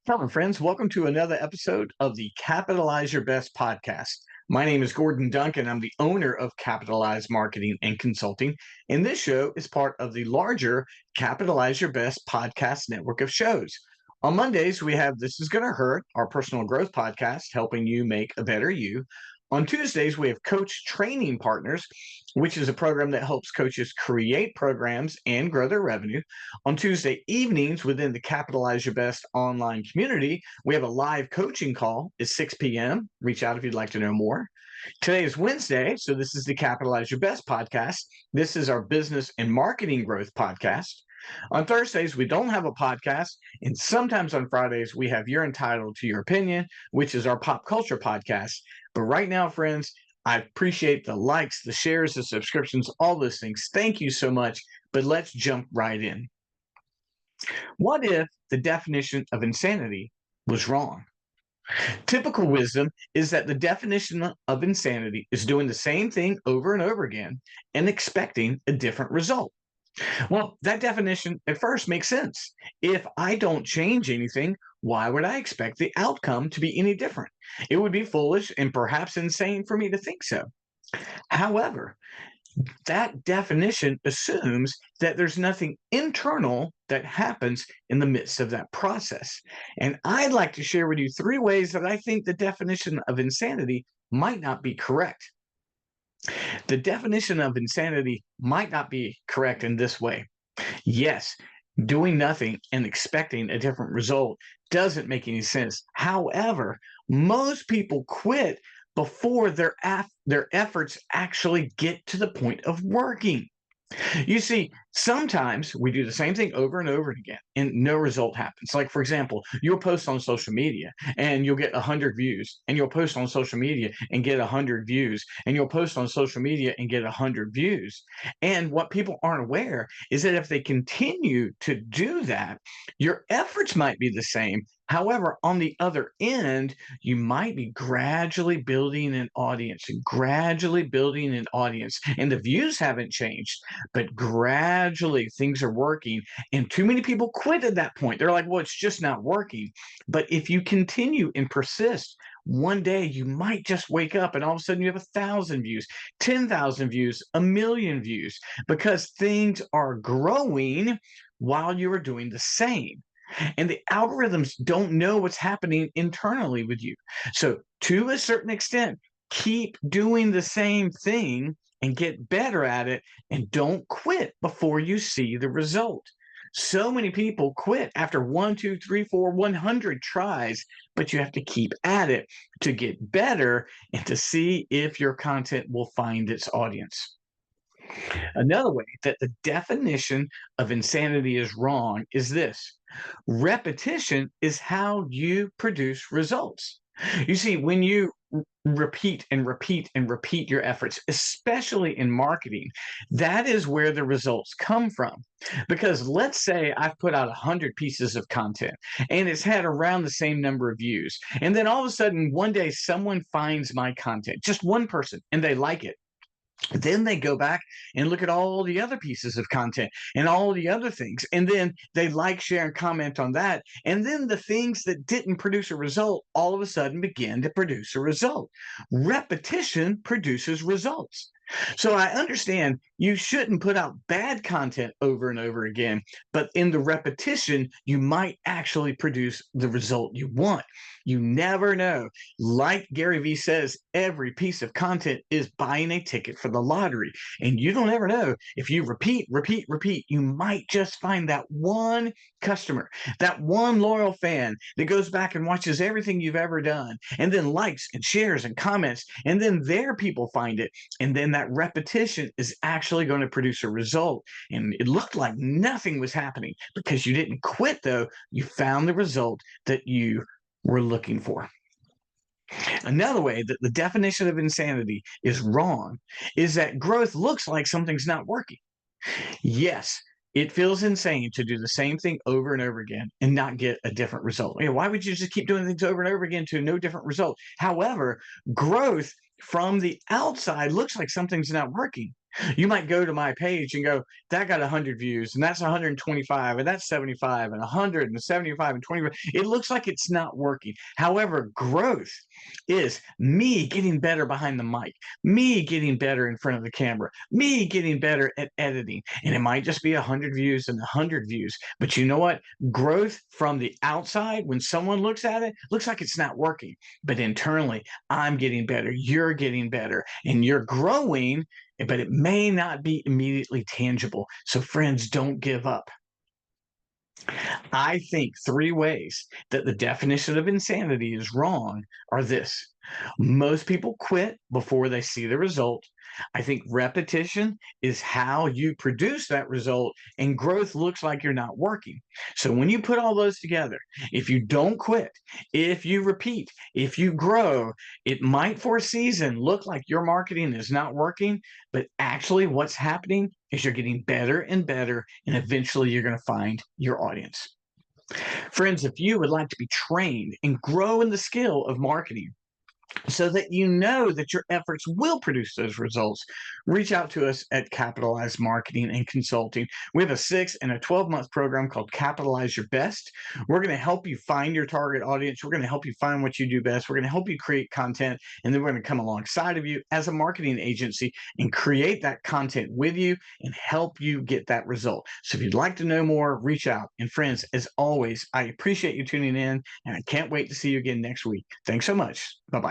Hello, friends. Welcome to another episode of the Capitalize Your Best podcast. My name is Gordon Duncan. I'm the owner of Capitalize Marketing and Consulting. And this show is part of the larger Capitalize Your Best podcast network of shows. On Mondays, we have This Is Gonna Hurt, our personal growth podcast, helping you make a better you. On Tuesdays, we have Coach Training Partners, which is a program that helps coaches create programs and grow their revenue. On Tuesday evenings, within the Capitalize Your Best online community, we have a live coaching call at 6 p.m. Reach out if you'd like to know more. Today is Wednesday, so this is the Capitalize Your Best podcast. This is our business and marketing growth podcast. On Thursdays, we don't have a podcast, and sometimes on Fridays, we have You're Entitled to Your Opinion, which is our pop culture podcast. But right now, friends, I appreciate the likes, the shares, the subscriptions, all those things. Thank you so much, but let's jump right in. What if the definition of insanity was wrong? Typical wisdom is that the definition of insanity is doing the same thing over and over again and expecting a different result. Well, that definition at first makes sense. If I don't change anything, why would I expect the outcome to be any different? It would be foolish and perhaps insane for me to think so. However, that definition assumes that there's nothing internal that happens in the midst of that process. And I'd like to share with you three ways that I think the definition of insanity might not be correct. The definition of insanity might not be correct in this way. Yes, doing nothing and expecting a different result doesn't make any sense. However, most people quit before their efforts actually get to the point of working. You see, sometimes we do the same thing over and over again and no result happens. Like, for example, you'll post on social media and you'll get 100 views, and you'll post on social media and get 100 views, and you'll post on social media and get 100 views. And what people aren't aware is that if they continue to do that, your efforts might be the same. However, on the other end, you might be gradually building an audience and gradually building an audience, and the views haven't changed, but gradually things are working. And too many people quit at that point. They're like, well, it's just not working. But if you continue and persist, one day you might just wake up and all of a sudden you have 1,000 views, 10,000 views, 1,000,000 views, because things are growing while you are doing the same. And the algorithms don't know what's happening internally with you. So, to a certain extent, keep doing the same thing and get better at it, and don't quit before you see the result. So many people quit after 1, 2, 3, 4, 100 tries, but you have to keep at it to get better and to see if your content will find its audience. Another way that the definition of insanity is wrong is this: repetition is how you produce results. You see, when you repeat and repeat and repeat your efforts, especially in marketing, that is where the results come from. Because let's say I've put out 100 pieces of content and it's had around the same number of views. And then all of a sudden, one day, someone finds my content, just one person, and they like it. Then they go back and look at all the other pieces of content and all the other things. And then they like, share, and comment on that. And then the things that didn't produce a result all of a sudden begin to produce a result. Repetition produces results. So I understand you shouldn't put out bad content over and over again, but in the repetition, you might actually produce the result you want. You never know. Like Gary Vee says, every piece of content is buying a ticket for the lottery. And you don't ever know, if you repeat, repeat, repeat, you might just find that one customer, that one loyal fan that goes back and watches everything you've ever done, and then likes and shares and comments, and then their people find it. And then that repetition is actually going to produce a result. And it looked like nothing was happening because you didn't quit, though. You found the result that you were looking for. Another way that the definition of insanity is wrong is that growth looks like something's not working. Yes, it feels insane to do the same thing over and over again and not get a different result. Why would you just keep doing things over and over again to no different result? However, growth from the outside looks like something's not working. You might go to my page and go, that got 100 views, and that's 125, and that's 75, and 100, and 75, and 25. It looks like it's not working. However, growth is me getting better behind the mic, me getting better in front of the camera, me getting better at editing. And it might just be 100 views and 100 views. But you know what? Growth from the outside, when someone looks at it, looks like it's not working. But internally, I'm getting better, you're getting better, and you're growing, but it may not be immediately tangible. So, friends, don't give up. I think three ways that the definition of insanity is wrong are this: most people quit before they see the result. I think repetition is how you produce that result, and growth looks like you're not working. So, when you put all those together, if you don't quit, if you repeat, if you grow, it might for a season look like your marketing is not working, but actually, what's happening is you're getting better and better, and eventually you're going to find your audience. Friends, if you would like to be trained and grow in the skill of marketing so that you know that your efforts will produce those results, reach out to us at Capitalize Marketing and Consulting. We have a 6 and a 12-month program called Capitalize Your Best. We're going to help you find your target audience. We're going to help you find what you do best. We're going to help you create content, and then we're going to come alongside of you as a marketing agency and create that content with you and help you get that result. So if you'd like to know more, reach out. And friends, as always, I appreciate you tuning in, and I can't wait to see you again next week. Thanks so much. Bye-bye.